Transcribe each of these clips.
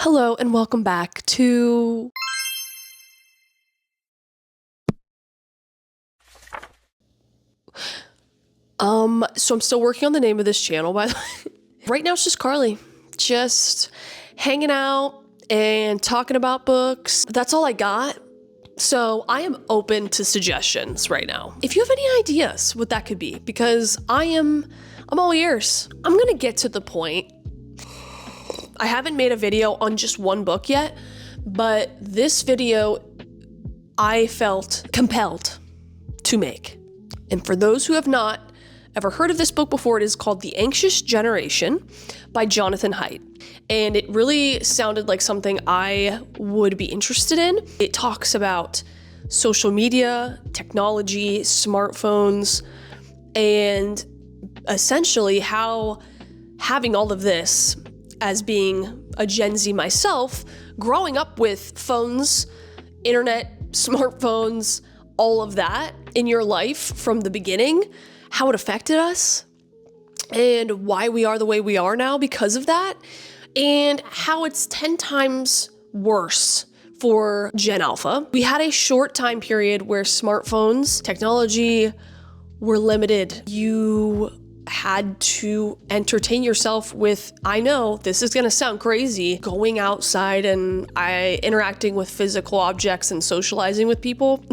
Hello and welcome back to so I'm still working on the name of this channel, by the way. Right now it's just Carly, just hanging out and talking about books. That's all I got. So I am open to suggestions right now. If you have any ideas what that could be, because I'm all ears. I'm gonna get to the point. I haven't made a video on just one book yet, but this video I felt compelled to make. And for those who have not ever heard of this book before, it is called The Anxious Generation by Jonathan Haidt. And it really sounded like something I would be interested in. It talks about social media, technology, smartphones, and essentially how having all of this, as being a Gen Z myself, growing up with phones, internet, smartphones, all of that in your life from the beginning, how it affected us and why we are the way we are now because of that, and how it's 10 times worse for Gen Alpha. We had a short time period where smartphones, technology were limited. You had to entertain yourself with, I know this is gonna sound crazy, going outside and interacting with physical objects and socializing with people.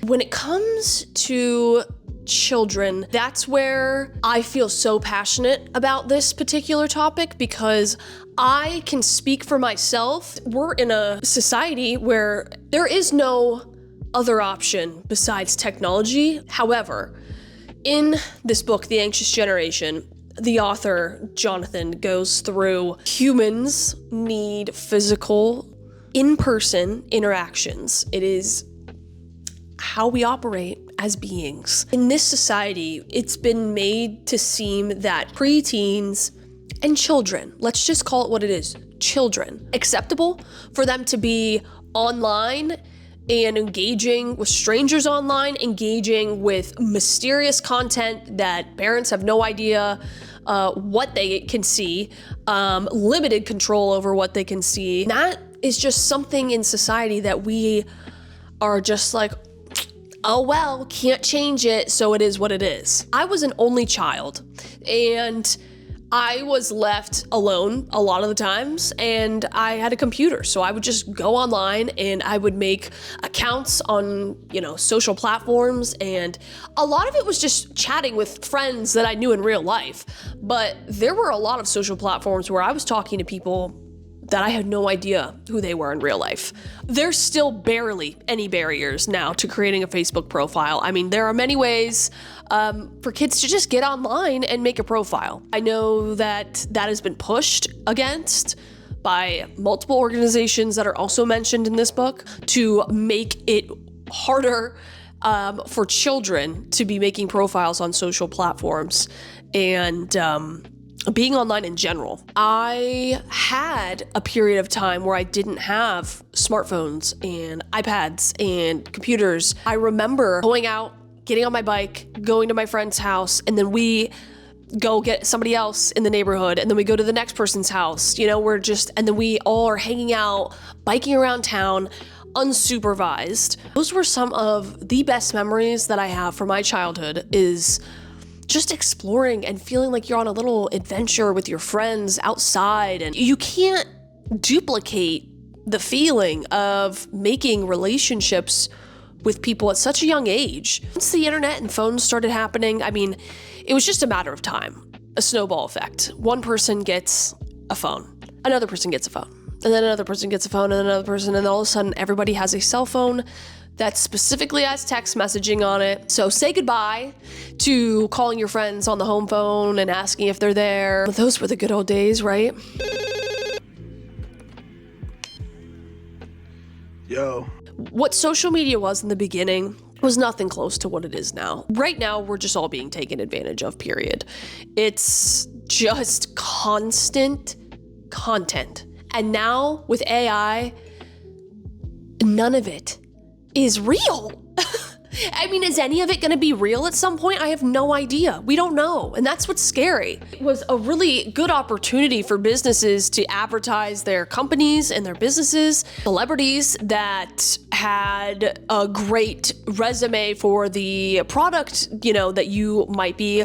When it comes to children, that's where I feel so passionate about this particular topic, because I can speak for myself. We're in a society where there is no other option besides technology. However, in this book, The Anxious Generation, the author, Jonathan, goes through humans need physical, in-person interactions. It is how we operate as beings. In this society, it's been made to seem that preteens and children, let's just call it what it is, children, acceptable for them to be online and engaging with strangers online, engaging with mysterious content that parents have no idea what they can see, limited control over what they can see. That is just something in society that we are just like, oh well, can't change it, so it is what it is. I was an only child, and I was left alone a lot of the times, and I had a computer, so I would just go online and I would make accounts on, social platforms, and a lot of it was just chatting with friends that I knew in real life. But there were a lot of social platforms where I was talking to people that I had no idea who they were in real life. There's still barely any barriers now to creating a Facebook profile. I mean, there are many ways for kids to just get online and make a profile. I know that that has been pushed against by multiple organizations that are also mentioned in this book to make it harder for children to be making profiles on social platforms and being online in general. I had a period of time where I didn't have smartphones and iPads and computers. I remember going out, getting on my bike, going to my friend's house, and then we go get somebody else in the neighborhood, and then we go to the next person's house. And then we all are hanging out, biking around town, unsupervised. Those were some of the best memories that I have from my childhood, is just exploring and feeling like you're on a little adventure with your friends outside. And you can't duplicate the feeling of making relationships with people at such a young age. Once the internet and phones started happening, I mean, it was just a matter of time, a snowball effect. One person gets a phone, another person gets a phone, and then another person gets a phone, and another person, and all of a sudden everybody has a cell phone that specifically has text messaging on it. So say goodbye to calling your friends on the home phone and asking if they're there. Those were the good old days, right? Yo. What social media was in the beginning was nothing close to what it is now. Right now, we're just all being taken advantage of, period. It's just constant content. And now with AI, none of it is real. I mean, is any of it going to be real at some point? I have no idea. We don't know. And that's what's scary. It was a really good opportunity for businesses to advertise their companies and their businesses, celebrities that had a great resume for the product, that you might be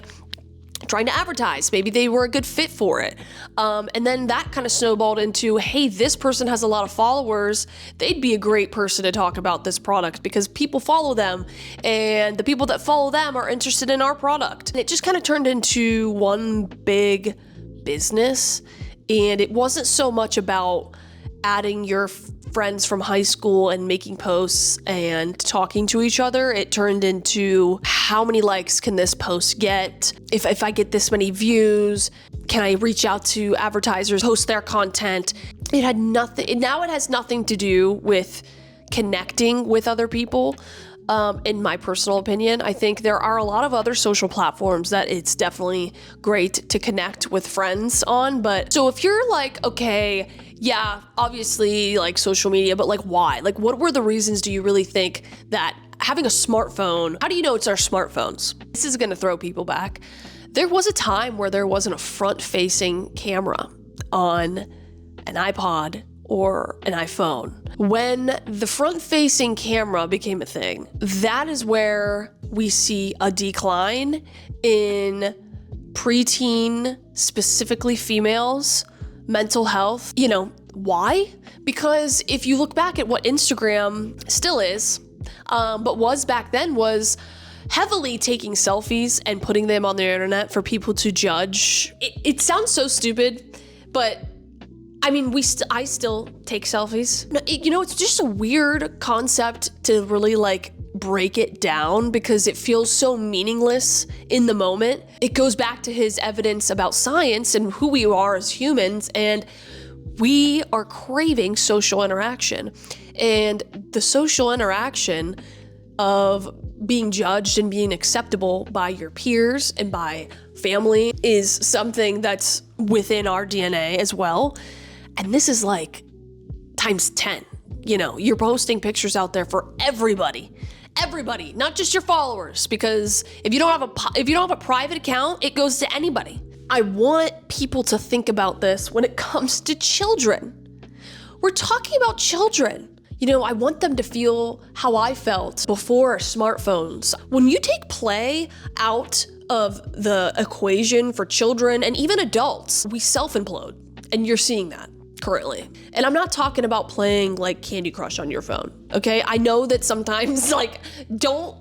trying to advertise. Maybe they were a good fit for it. And then that kind of snowballed into, hey, this person has a lot of followers. They'd be a great person to talk about this product because people follow them and the people that follow them are interested in our product. And it just kind of turned into one big business. And it wasn't so much about adding your friends from high school and making posts and talking to each other. It turned into, how many likes can this post get? If I get this many views, can I reach out to advertisers, host their content? It had nothing, now it has nothing to do with connecting with other people. In my personal opinion, I think there are a lot of other social platforms that it's definitely great to connect with friends on. But so if you're like, okay, yeah, obviously like social media, but like why? Like what were the reasons do you really think that having a smartphone, how do you know it's our smartphones? This is gonna throw people back. There was a time where there wasn't a front-facing camera on an iPod or an iPhone. When the front-facing camera became a thing, that is where we see a decline in preteen, specifically females, mental health. Why? Because if you look back at what Instagram still is, but was back then, was heavily taking selfies and putting them on the internet for people to judge. It sounds so stupid, but I mean, I still take selfies. It's just a weird concept to really like break it down because it feels so meaningless in the moment. It goes back to his evidence about science and who we are as humans, and we are craving social interaction. And the social interaction of being judged and being acceptable by your peers and by family is something that's within our DNA as well. And this is like times 10. You're posting pictures out there for everybody, not just your followers, because if you don't have a private account, it goes to anybody. I want people to think about this when it comes to children. We're talking about children. I want them to feel how I felt before smartphones. When you take play out of the equation for children and even adults, we self-implode, and you're seeing that currently. And I'm not talking about playing like Candy Crush on your phone, okay? I know that sometimes don't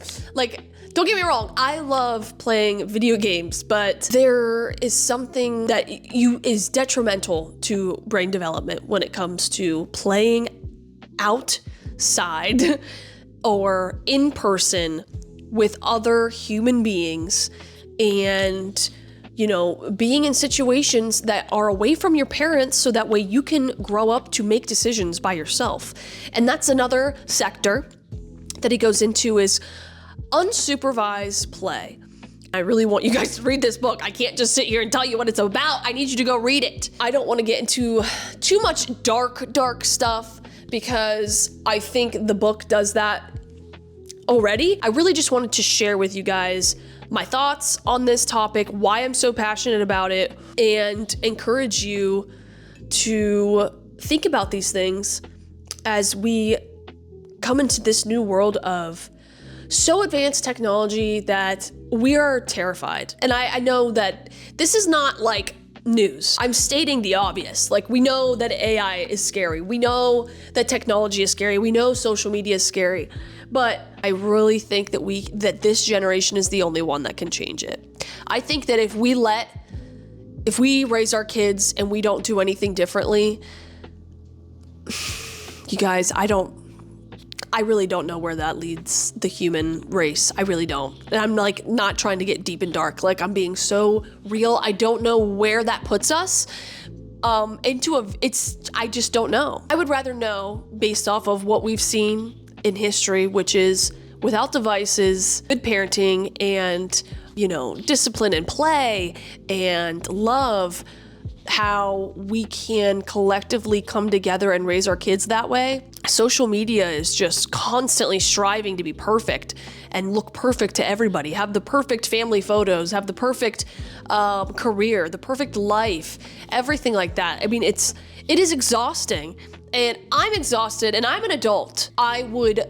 get me wrong, I love playing video games, but there is something that is detrimental to brain development when it comes to playing outside or in person with other human beings and being in situations that are away from your parents so that way you can grow up to make decisions by yourself. And that's another sector that he goes into, is unsupervised play. I really want you guys to read this book. I can't just sit here and tell you what it's about. I need you to go read it. I don't want to get into too much dark stuff because I think the book does that already. I really just wanted to share with you guys my thoughts on this topic, why I'm so passionate about it, and encourage you to think about these things as we come into this new world of so advanced technology that we are terrified. And I know that this is not like news. I'm stating the obvious. Like, we know that AI is scary. We know that technology is scary. We know social media is scary. But I really think that this generation is the only one that can change it. I think that if we raise our kids and we don't do anything differently, you guys, I really don't know where that leads the human race. I really don't. And I'm like not trying to get deep and dark. Like, I'm being so real. I don't know where that puts us I just don't know. I would rather know based off of what we've seen in history, which is without devices, good parenting, and discipline and play and love, how we can collectively come together and raise our kids that way. Social media is just constantly striving to be perfect and look perfect to everybody, have the perfect family photos, have the perfect career, the perfect life, everything like that. I mean, it is exhausting, and I'm exhausted, and I'm an adult. I would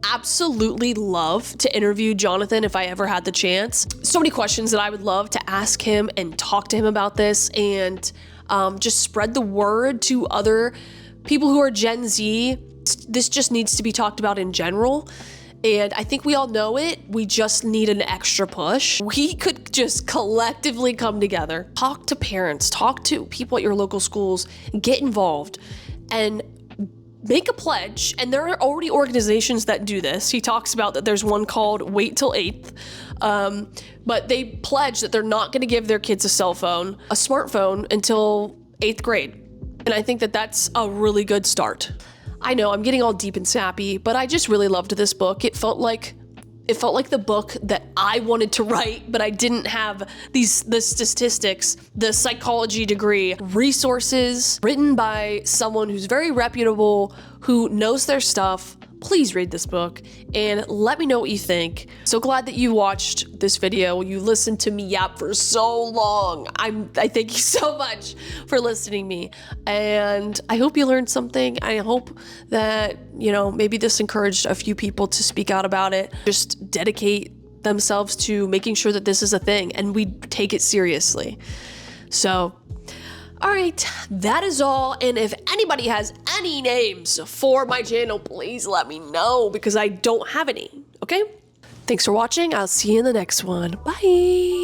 absolutely love to interview Jonathan if I ever had the chance. So many questions that I would love to ask him and talk to him about this, and just spread the word to other people who are Gen Z. This just needs to be talked about in general. And I think we all know it. We just need an extra push. We could just collectively come together, talk to parents, talk to people at your local schools, get involved, and make a pledge. And there are already organizations that do this. He talks about that there's one called Wait Till 8th. But they pledge that they're not going to give their kids a smartphone until 8th grade. And I think that that's a really good start. I know I'm getting all deep and sappy, but I just really loved this book. It felt like the book that I wanted to write, but I didn't have the statistics, the psychology degree, resources, written by someone who's very reputable, who knows their stuff. Please read this book and let me know what you think. So glad that you watched this video. You listened to me yap for so long. I thank you so much for listening to me. And I hope you learned something. I hope that, maybe this encouraged a few people to speak out about it. Just dedicate themselves to making sure that this is a thing and we take it seriously. So, all right, that is all. And if anybody has any names for my channel, please let me know because I don't have any, okay? Thanks for watching. I'll see you in the next one. Bye.